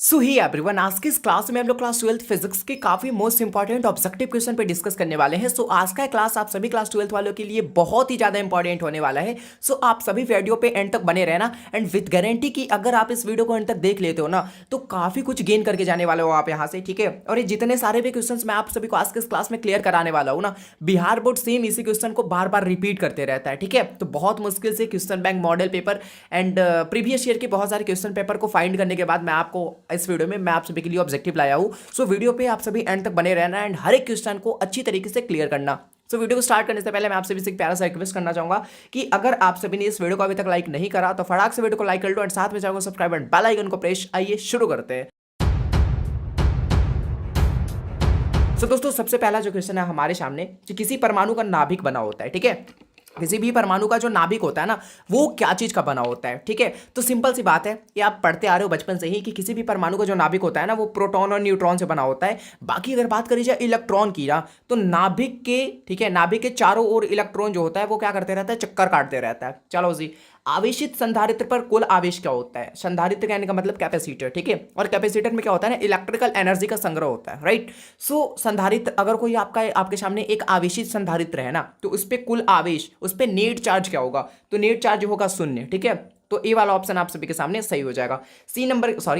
सो ही everyone, आज की इस क्लास में हम लोग क्लास 12th फिजिक्स के काफी मोस्ट इंपॉर्टेंट ऑब्जेक्टिव क्वेश्चन पे डिस्कस करने वाले हैं। सो आज का क्लास आप सभी क्लास 12th वालों के लिए बहुत ही ज्यादा इंपॉर्टेंट होने वाला है। सो आप सभी वीडियो पे एंड तक बने रहना एंड विद गारंटी कि अगर आप इस वीडियो को एंड तक देख लेते हो ना तो काफी कुछ गेन करके जाने वाले हो आप यहाँ से, ठीक है। और ये जितने सारे भी क्वेश्चन मैं आप सभी को आज के इस क्लास में क्लियर कराने वाला हूँ ना, बिहार बोर्ड सेम इसी क्वेश्चन को बार बार रिपीट करते रहता है, ठीक है। तो बहुत मुश्किल से question bank model paper and previous year के बहुत सारे क्वेश्चन पेपर को फाइंड करने के बाद मैं आपको इस वीडियो में आप सभी के लिए ऑब्जेक्टिव लाया हूं। सो वीडियो पे आप सभी एंड तक बने रहना एंड हर एक क्वेश्चन को अच्छी तरीके से क्लियर करना। सो वीडियो को स्टार्ट करने से पहले मैं आप सभी से एक प्यारा सा रिक्वेस्ट करना चाहूंगा कि अगर आप सभी ने इस वीडियो को अभी तक लाइक नहीं करा तो फटाक से वीडियो को लाइक कर लो एंड साथ में जाओ सब्सक्राइब एंड बेल आइकन को प्रेस। आइए शुरू करते हैं। सो दोस्तों, सबसे पहला जो क्वेश्चन है हमारे सामने कि किसी परमाणु का नाभिक बना होता है, ठीक है। किसी भी परमाणु का जो नाभिक होता है ना वो क्या चीज का बना होता है, ठीक है। तो सिंपल सी बात है, ये आप पढ़ते आ रहे हो बचपन से ही कि किसी भी परमाणु का जो नाभिक होता है ना वो प्रोटॉन और न्यूट्रॉन से बना होता है। बाकी अगर बात करी जाए इलेक्ट्रॉन की ना तो नाभिक के, ठीक है, नाभिक के चारों ओर इलेक्ट्रॉन जो होता है वो क्या करते रहता है, चक्कर काटते रहता है। चलो जी, आवेशित संधारित्र पर कुल आवेश क्या होता है? संधारित्र कहने का मतलब कैपेसिटर, ठीक है। और कैपेसिटर में क्या होता है ना, इलेक्ट्रिकल एनर्जी का संग्रह होता है, राइट। सो संधारित्र, अगर कोई आपके सामने एक आवेशित संधारित्र है ना तो उस पर कुल आवेश, उस पर नेट चार्ज क्या होगा? तो नेट चार्ज होगा 0, ठीक है। तो ए वाला ऑप्शन आप सभी के सामने सही हो जाएगा।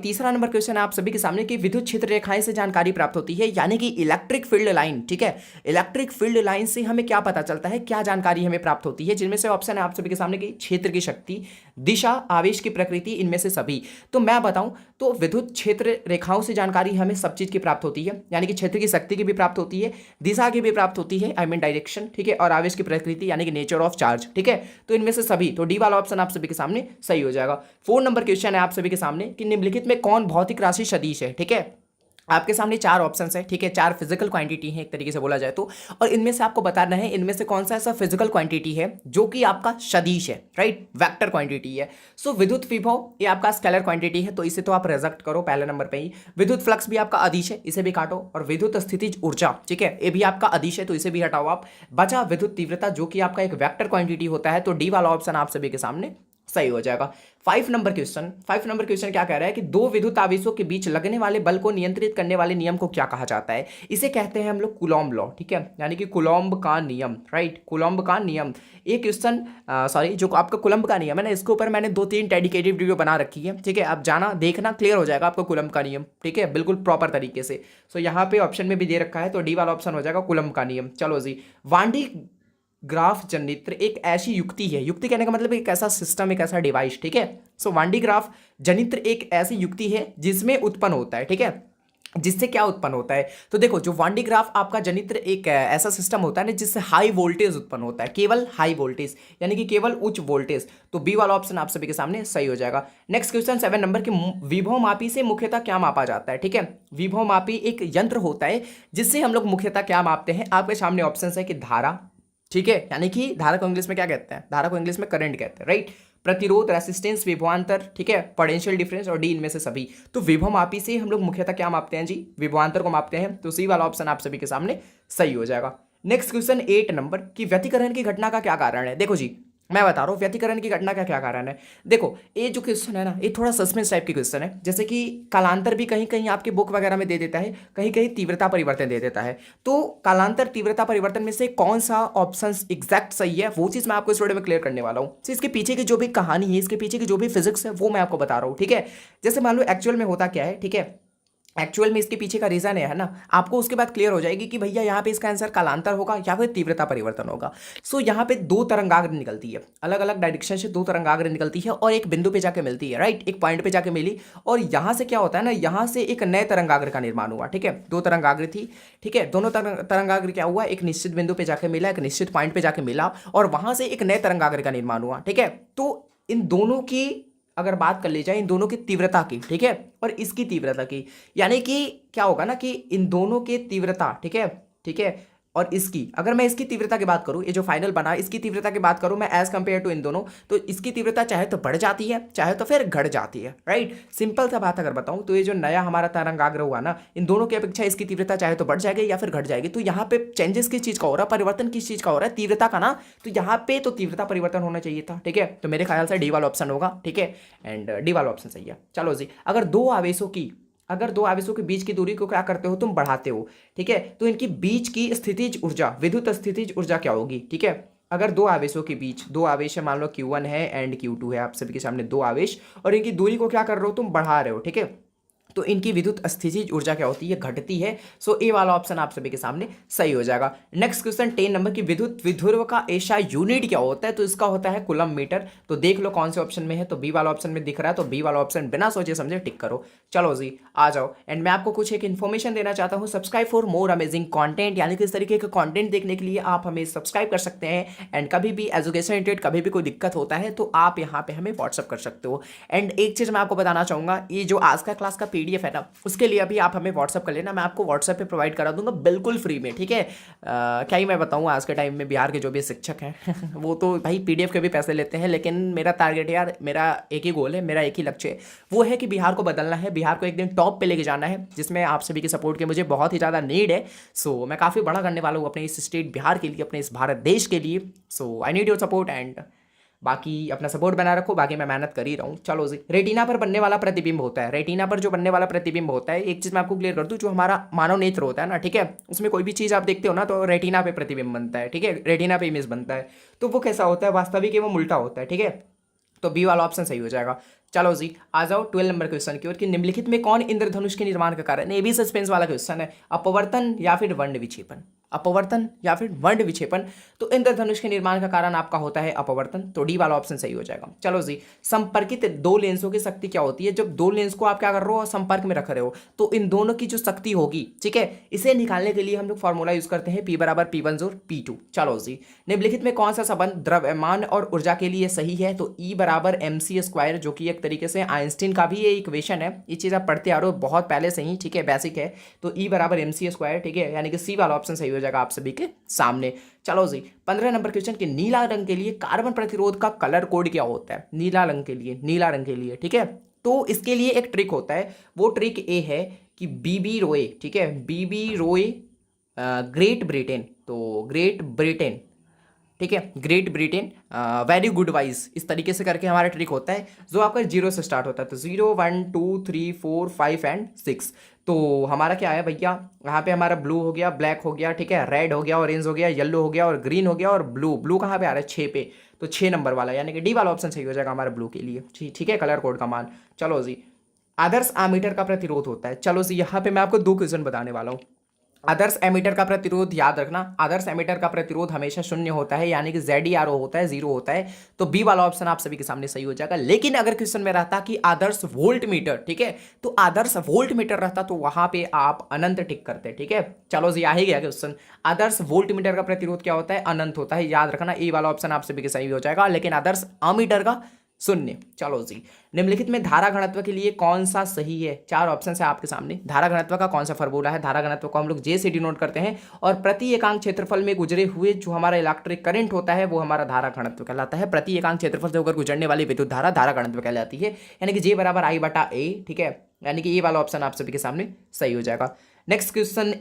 तीसरा नंबर क्वेश्चन है आप सभी के सामने कि विद्युत क्षेत्र रेखाएं से जानकारी प्राप्त होती है, यानी कि इलेक्ट्रिक फील्ड लाइन, ठीक है। इलेक्ट्रिक फील्ड लाइन से हमें क्या पता चलता है, क्या जानकारी हमें प्राप्त होती है? जिनमें से ऑप्शन है आप सभी के सामने कि क्षेत्र की शक्ति, दिशा, आवेश की प्रकृति, इनमें से सभी। तो मैं बताऊं तो विद्युत क्षेत्र रेखाओं से जानकारी हमें सब चीज की प्राप्त होती है, यानी कि क्षेत्र की शक्ति की भी प्राप्त होती है, दिशा की भी प्राप्त होती है, आई मीन डायरेक्शन, ठीक है, और आवेश की प्रकृति यानी कि नेचर ऑफ चार्ज, ठीक है। तो इनमें से सभी, तो डी वाला ऑप्शन आप सभी के सामने सही हो जाएगा। 4 नंबर क्वेश्चन है आप सभी के सामने कि निम्नलिखित में कौन भौतिक राशि सदिश है, ठीक है। आपके सामने 4 ऑप्शंस है, ठीक है, 4 फिजिकल क्वांटिटी है एक तरीके से बोला जाए तो, और इनमें से आपको बताना है इनमें से कौन सा ऐसा फिजिकल क्वांटिटी है जो कि आपका सदिश है, राइट, वेक्टर क्वांटिटी है। सो विद्युत विभव ये आपका स्केलर क्वांटिटी है, तो इसे तो आप रिजेक्ट करो पहले नंबर पे ही। विद्युत फ्लक्स भी आपका अदिश है, इसे भी काटो। और विद्युत स्थितिज ऊर्जा, ठीक है, ये भी आपका अदिश है, तो इसे भी हटाओ आप। बचा विद्युत तीव्रता जो कि आपका एक वेक्टर क्वांटिटी होता है, तो डी वाला ऑप्शन आप सभी के सामने सही हो जाएगा। 5 नंबर क्वेश्चन क्या कह रहा है कि दो विद्युत आवेशों के बीच लगने वाले बल को नियंत्रित करने वाले नियम को क्या कहा जाता है? इसे कहते हैं हम लोग कूलॉम्ब लॉ, ठीक है, यानी कि कूलॉम्ब का नियम, राइट, कूलॉम्ब का नियम। ये क्वेश्चन जो आपका कूलॉम्ब का नियम है ना, इसके ऊपर मैंने 2-3 डेडिकेटेड वीडियो बना रखी है, ठीक है। आप जाना देखना, क्लियर हो जाएगा आपको कूलॉम्ब का नियम, ठीक है, बिल्कुल प्रॉपर तरीके से। सो यहाँ पे ऑप्शन में भी दे रखा है, तो डी वाला ऑप्शन हो जाएगा कूलॉम्ब का नियम। चलो जी, वांडी ग्राफ जनित्र एक ऐसी युक्ति है, युक्ति कहने का मतलब एक ऐसा सिस्टम, एक ऐसा डिवाइस, ठीक है। सो वांडी ग्राफ जनित्र एक ऐसी युक्ति है जिसमें उत्पन्न होता है, ठीक है। जिससे क्या उत्पन्न होता है? तो देखो, जो वांडी ग्राफ आपका जनित्र एक ऐसा सिस्टम होता है ना जिससे हाई वोल्टेज उत्पन्न होता है, केवल हाई वोल्टेज, यानी कि केवल उच्च वोल्टेज। तो बी वाला ऑप्शन आप सभी के सामने सही हो जाएगा। नेक्स्ट क्वेश्चन 7 नंबर की विभव मापी से मुख्यतः क्या मापा जाता है, ठीक है। विभव मापी एक यंत्र होता है जिससे हम लोग मुख्यतः क्या मापते हैं। आपके सामने ऑप्शन है कि धारा, ठीक है, यानी कि धारा को इंग्लिश में क्या कहते हैं? धारा को इंग्लिश में करंट कहते हैं, राइट। प्रतिरोध, रेसिस्टेंस, विभवांतर, ठीक है, पोटेंशियल डिफरेंस, और डी इनमें से सभी। तो विभव मापी से हम लोग मुख्यतः क्या मापते हैं जी? विभवांतर को मापते हैं, तो सी वाला ऑप्शन आप सभी के सामने सही हो जाएगा। नेक्स्ट क्वेश्चन 8 नंबर की व्यतिकरण की घटना का क्या कारण है? देखो जी, मैं बता रहा हूँ व्यतिकरण की घटना का क्या कारण है। देखो, ये जो क्वेश्चन है ना, ये थोड़ा सस्पेंस टाइप की क्वेश्चन है, जैसे कि कालांतर भी कहीं कहीं आपके बुक वगैरह में दे देता है, कहीं कहीं तीव्रता परिवर्तन दे देता है। तो कालांतर तीव्रता परिवर्तन में से कौन सा ऑप्शन एग्जैक्ट सही है, वो चीज़ मैं आपको इस वीडियो में क्लियर करने वाला हूँ। तो इसके पीछे की जो भी कहानी है, इसके पीछे की जो भी फिजिक्स है, वो मैं आपको बता रहा हूँ, ठीक है। जैसे मान लो एक्चुअल में होता क्या है, ठीक है, एक्चुअल में इसके पीछे का रीजन है ना, आपको उसके बाद क्लियर हो जाएगी कि भैया यहाँ पे इसका आंसर कालांतर होगा या फिर तीव्रता परिवर्तन होगा। सो यहाँ पे 2 तरंगाग्र निकलती है, अलग अलग डायरेक्शन से 2 तरंगाग्र निकलती है और एक बिंदु पे जाके मिलती है, राइट, एक पॉइंट पे जाके मिली, और यहाँ से क्या होता है ना, यहाँ से एक नए तरंगाग्र का निर्माण हुआ, ठीक है। 2 तरंगाग्र थी, ठीक है, दोनों तरंगाग्र क्या हुआ, एक निश्चित बिंदु पे जाके मिला, एक निश्चित पॉइंट पे जाके मिला, और वहां से एक नए तरंगाग्र का निर्माण हुआ, ठीक है। तो इन दोनों की अगर बात कर ली जाए, इन दोनों की तीव्रता की, ठीक है, और इसकी तीव्रता की, यानी कि क्या होगा ना कि इन दोनों की तीव्रता, ठीक है, ठीक है, और इसकी, अगर मैं इसकी तीव्रता की बात करूं, ये जो फाइनल बना, इसकी तीव्रता की बात करूं मैं एज कंपेयर टू इन दोनों, तो इसकी तीव्रता चाहे तो बढ़ जाती है, चाहे तो फिर घट जाती है, राइट। सिंपल सा बात अगर बताऊं तो ये जो नया हमारा तरंगाग्र हुआ ना, इन दोनों की अपेक्षा इसकी तीव्रता चाहे तो बढ़ जाएगी या फिर घट जाएगी। तो यहाँ पे चेंजेस किस चीज का हो रहा है, परिवर्तन किस चीज का हो रहा है, तीव्रता का ना। तो यहाँ पे तो तीव्रता परिवर्तन होना चाहिए था, ठीक है। तो मेरे ख्याल से डी वाला ऑप्शन होगा, ठीक है, एंड डी वाला ऑप्शन सही है। चलो जी, अगर 2 आवेशों की अगर दो आवेशों के बीच की दूरी को क्या करते हो तुम बढ़ाते हो, ठीक है, तो इनकी बीच की स्थितिज ऊर्जा, विद्युत स्थितिज ऊर्जा क्या होगी, ठीक है। अगर दो आवेशों के बीच, दो आवेश है, मान लो Q1 है एंड Q2 है, आप सभी के सामने दो आवेश, और इनकी दूरी को क्या कर रहे हो तुम बढ़ा रहे हो, ठीक है, तो इनकी विद्युत स्थितिज ऊर्जा क्या होती है, घटती है। सो ए वाला ऑप्शन आप सभी के सामने सही हो जाएगा। नेक्स्ट क्वेश्चन 10 नंबर की विद्युत विध्रुव का ऐसा यूनिट क्या होता है, तो इसका होता है कूलम मीटर। तो देख लो कौन से ऑप्शन में है, तो बी वाला ऑप्शन में दिख रहा है, तो बी वाला ऑप्शन बिना सोचे समझे टिक करो। चलो जी आ जाओ, एंड मैं आपको कुछ एक इन्फॉर्मेशन देना चाहता हूँ। Subscribe for more amazing content, यानी कि इस तरीके का कंटेंट देखने के लिए आप हमें सब्सक्राइब कर सकते हैं। एंड कभी भी एजुकेशन रिलेटेड कभी भी कोई दिक्कत होता है तो आप यहाँ पे हमें व्हाट्सअप कर सकते हो। एंड एक चीज़ मैं आपको बताना चाहूँगा, ये जो आज का क्लास का PDF है ना, उसके लिए अभी आप हमें व्हाट्सअप कर लेना, मैं आपको व्हाट्सएप पे प्रोवाइड करा दूंगा बिल्कुल फ्री में, ठीक है। क्या ही मैं बताऊँ, आज के टाइम में बिहार के जो भी शिक्षक हैं वो तो भाई PDF के भी पैसे लेते हैं, लेकिन मेरा टारगेट है यार, मेरा एक ही गोल है, मेरा एक ही लक्ष्य है, वो है कि बिहार को बदलना है, बिहार को एक दिन टॉप पे लेके जाना है, जिसमें आप सभी की सपोर्ट की मुझे बहुत ही ज़्यादा नीड है। सो मैं काफ़ी बड़ा करने वाला हूँ अपने इस स्टेट बिहार के लिए, अपने इस भारत देश के लिए। So I need your support, and बाकी अपना सपोर्ट बना रखो, बाकी मैं मेहनत कर ही रहा हूँ। चलो जी, रेटिना पर बनने वाला प्रतिबिंब होता है, रेटिना पर जो बनने वाला प्रतिबिंब होता है, एक चीज़ मैं आपको क्लियर कर दूँ, जो हमारा मानव नेत्र होता है ना, ठीक है, उसमें कोई भी चीज़ आप देखते हो ना तो रेटिना पे प्रतिबिंब बनता है, ठीक है, रेटिना पे इमेज बनता है। तो वो कैसा होता है, वास्तविक एवं उल्टा होता है, ठीक है, तो बी वाला ऑप्शन सही हो जाएगा। चलो जी आ जाओ 12 नंबर क्वेश्चन की ओर, कि निम्नलिखित में कौन इंद्रधनुष के निर्माण का कारण है। ये भी सस्पेंस वाला क्वेश्चन है, अपवर्तन या फिर वर्ण विक्षेपण, अपवर्तन या फिर वर्ण विक्षेपण। तो इंद्रधनुष के निर्माण का कारण आपका होता है अपवर्तन, तो डी वाला ऑप्शन सही हो जाएगा। चलो जी, संपर्कित दो लेंसों की शक्ति क्या होती है, जब दो लेंस को आप क्या कर रहे हो, संपर्क में रख रहे हो, तो इन दोनों की जो शक्ति होगी, ठीक है, इसे निकालने के लिए हम लोग फॉर्मूला यूज करते हैं, P बराबर P1 जोड़ P2। चलो जी, निम्नलिखित में कौन सा संबंध द्रव्यमान और ऊर्जा के लिए सही है, तो E बराबर mc², जो कि एक तरीके से आइंस्टीन का भी ये इक्वेशन है, ये चीज आप पढ़ते आ रहे हो बहुत पहले से ही, ठीक है, बेसिक है, तो E बराबर mc², ठीक है, यानी कि सी वाला ऑप्शन सही हो जाएगा आप सभी के सामने। चलो जी 15 नंबर क्वेश्चन, कि नीला रंग के लिए कार्बन प्रतिरोध का कलर कोड क्या होता है, नीला रंग के लिए, नीला रंग के लिए, ठीक है, तो इसके लिए एक ट्रिक होता है, वो ट्रिक ए है कि बीबी रोए, ठीक है, बीबी रोए ग्रेट ब्रिटेन, तो ग्रेट ब्रिटेन, ठीक है, great Britain very good wise, इस तरीके से करके हमारा ट्रिक होता है, जो आपका 0 से स्टार्ट होता है, तो 0 1 2 3 4 5 एंड 6। तो हमारा क्या है भैया, यहाँ पे हमारा ब्लू हो गया, ब्लैक हो गया, ठीक है, रेड हो गया, ऑरेंज हो गया, येलो हो गया, और ग्रीन हो गया, और ब्लू, ब्लू कहाँ पे आ रहा है 6 पे, तो 6 नंबर वाला, यानी कि डी वाला ऑप्शन सही हो जाएगा हमारा ब्लू के लिए, ठीक है, कलर कोड का मान। चलो जी, आदर्श आमीटर का प्रतिरोध होता है। चलो जी, यहाँ पे मैं आपको 2 क्वेश्चन बताने वाला हूँ। आदर्श एमीटर का प्रतिरोध याद रखना, आदर्श एमीटर का प्रतिरोध हमेशा शून्य होता है, यानी कि ZERO होता है, 0 होता है, तो बी वाला ऑप्शन आप सभी के सामने सही हो जाएगा। लेकिन अगर क्वेश्चन में रहता कि आदर्श वोल्ट मीटर, ठीक है, तो आदर्श वोल्ट मीटर रहता तो वहां पे आप अनंत टिक करते, ठीक है। चलो जी आ ही गया क्वेश्चन, आदर्श वोल्ट मीटर का प्रतिरोध क्या होता है, अनंत होता है, याद रखना, ए वाला ऑप्शन आप सभी के सही हो जाएगा। लेकिन आदर्श अमीटर का शून्य। चलो जी, निम्नलिखित में धारा घनत्व के लिए कौन सा सही है, 4 ऑप्शन है आपके सामने। धारा घनत्व का कौन सा फॉर्मूला है, धारा घनत्व को हम लोग J से डिनोट करते हैं, और प्रति एकांक क्षेत्रफल में गुजरे हुए जो हमारा इलेक्ट्रिक करंट होता है वो हमारा धारा घनत्व कहलाता है। प्रति एकांक क्षेत्रफल से होकर गुजरने वाली विद्युत धारा धारा घनत्व कहलाती है, यानी कि J बराबर I/A, ठीक है, यानी कि ये वाला ऑप्शन आप सभी के सामने सही हो जाएगा। नेक्स्ट क्वेश्चन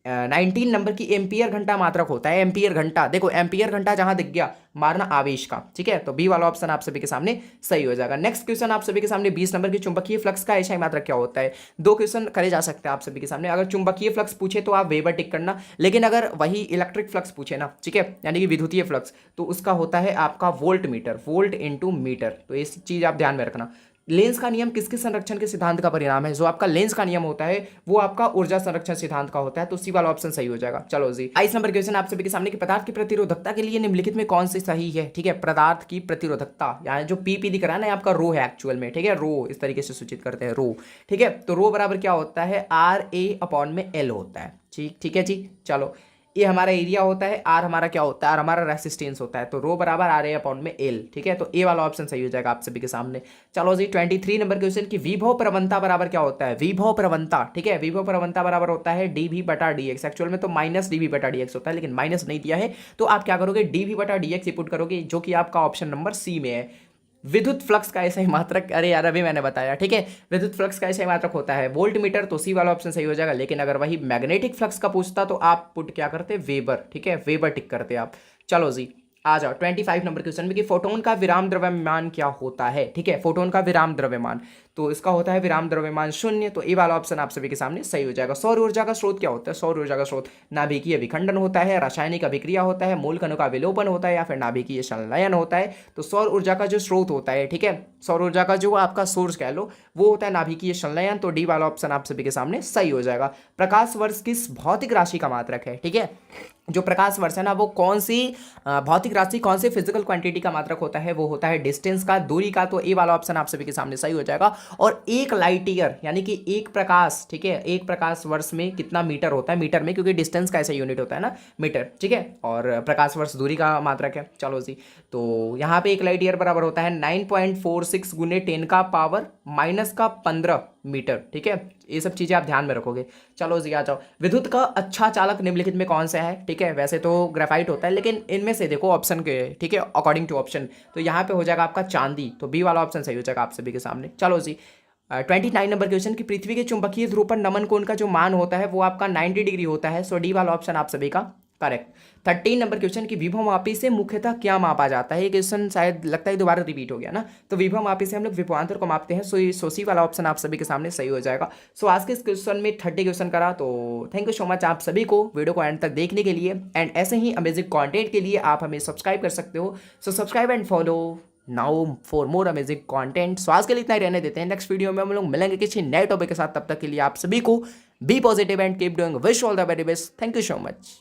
19 नंबर की, एम्पियर घंटा मात्रक होता है, एम्पियर घंटा, देखो एम्पियर घंटा जहां दिख गया मारना आवेश का, ठीक है, तो बी वाला ऑप्शन आप सभी के सामने सही हो जाएगा। नेक्स्ट क्वेश्चन आप सभी के सामने 20 नंबर की, चुंबकीय फ्लक्स का एसआई मात्रक क्या होता है। 2 क्वेश्चन करे जा सकते हैं आप सभी के सामने, अगर चुंबकीय फ्लक्स पूछे तो आप वेबर टिक करना, लेकिन अगर वही इलेक्ट्रिक फ्लक्स पूछे ना, ठीक है, यानी कि विद्युतीय फ्लक्स, तो उसका होता है आपका volt metre, volt into metre, तो ये चीज आप ध्यान में रखना। लेंस का नियम किसके संरक्षण के सिद्धांत का परिणाम है, जो आपका लेंस का नियम होता है वो आपका ऊर्जा संरक्षण सिद्धांत का होता है, तो सी वाला ऑप्शन सही हो जाएगा। चलो जी 22 नंबर क्वेश्चन आप सभी के सामने, कि पदार्थ की प्रतिरोधकता के लिए निम्नलिखित में कौन सी सही है, ठीक है, पदार्थ की प्रतिरोधकता, यानी जो पी दिख रहा है ना आपका रो है एक्चुअल में, ठीक है, रो इस तरीके से सूचित करते हैं रो, ठीक है, तो रो बराबर क्या होता है, RA/L होता है, ठीक है जी। चलो ये हमारा एरिया होता है, आर हमारा क्या होता है, आर हमारा रेसिस्टेंस होता है, तो रो बराबर RA/L, ठीक है, तो ए वाला ऑप्शन सही हो जाएगा आप सभी के सामने। चलो जी 23 नंबर क्वेश्चन, की विभव प्रवणता बराबर क्या होता है, विभव प्रवणता, ठीक है, विभव प्रवणता बराबर होता है dV/dx, एक्चुअल में तो -dV/dx होता है, लेकिन माइनस नहीं दिया है, तो आप क्या करोगे, dV/dx पुट करोगे, जो कि आपका ऑप्शन नंबर सी में है। विद्युत फ्लक्स का ऐसा ही मात्रक, अरे यार अभी मैंने बताया, ठीक है, विद्युत फ्लक्स का ऐसा ही मात्रक होता है वोल्ट मीटर, तो सी वाला ऑप्शन सही हो जाएगा। लेकिन अगर वही मैग्नेटिक फ्लक्स का पूछता तो आप पुट क्या करते, वेबर, ठीक है, वेबर टिक करते आप। चलो जी आ जाओ 25 नंबर क्वेश्चन में, कि फोटोन का विराम द्रव्यमान क्या होता है, ठीक है, फोटोन का विराम द्रव्यमान, तो इसका होता है विराम द्रव्यमान शून्य, तो ए वाला ऑप्शन आप सभी के सामने सही हो जाएगा। सौर ऊर्जा का स्रोत क्या होता है? सौर ऊर्जा का स्रोत नाभिकीय विखंडन होता है, रासायनिक अभिक्रिया होता है, मूल कणों का विलोपन होता है, या फिर नाभिकीय संलयन होता है। तो सौर ऊर्जा का जो स्रोत होता है, ठीक है, सौर ऊर्जा का जो आपका सोर्स कह लो वो होता है नाभिकीय संलयन, तो डी वाला ऑप्शन आप सभी के सामने सही हो जाएगा। प्रकाश वर्ष किस भौतिक राशि का मात्रक है? ठीक है, जो प्रकाश वर्ष है ना वो कौन सी भौतिक राशि, कौन सी फिजिकल क्वांटिटी का मात्रक होता है? वो होता है डिस्टेंस का, दूरी का, तो ए वाला ऑप्शन आप सभी के सामने सही हो जाएगा। और एक लाइट ईयर यानी कि एक प्रकाश, ठीक है, एक प्रकाश वर्ष में कितना मीटर होता है? मीटर में, क्योंकि डिस्टेंस का ऐसा यूनिट होता है ना मीटर, ठीक है, और प्रकाश वर्ष दूरी का मात्रक है। चलो जी, तो यहाँ पे एक लाइट ईयर बराबर होता है 9.46 गुने 10 का पावर माइनस का 15 मीटर, ठीक है, ये सब चीज़ें आप ध्यान में रखोगे। चलो जी आ जाओ, विद्युत का अच्छा चालक निम्नलिखित में कौन सा है? ठीक है, वैसे तो ग्रेफाइट होता है, लेकिन इनमें से देखो ऑप्शन के, ठीक है, अकॉर्डिंग टू ऑप्शन, तो यहाँ पे हो जाएगा आपका चांदी, तो बी वाला ऑप्शन सही हो जाएगा आप सभी के सामने। चलो जी 29 नंबर क्वेश्चन की पृथ्वी के चुंबकीय ध्रुव पर नमन कोण का जो मान होता है वो आपका 90 डिग्री होता है, सो डी वाला ऑप्शन आप सभी का करेक्ट। 13 नंबर क्वेश्चन की विभव मापी से मुख्यतः क्या मापा जाता है? ये क्वेश्चन शायद लगता है दोबारा रिपीट हो गया ना, तो विभव मापी से हम लोग विभवांतर को मापते हैं, सो ये सी वाला ऑप्शन आप सभी के सामने सही हो जाएगा। सो आज के इस क्वेश्चन में 30 क्वेश्चन करा, तो थैंक यू सो मच आप सभी को वीडियो को एंड तक देखने के लिए, एंड ऐसे ही अमेजिंग कॉन्टेंट के लिए आप हमें सब्सक्राइब कर सकते हो, so subscribe and follow now for more amazing content. So आज के लिए इतना ही रहने देते हैं, नेक्स्ट वीडियो में हम लोग मिलेंगे किसी नए टॉपिक के साथ, तब तक के लिए आप सभी को be positive and keep doing, wish all the very best, thank you so much.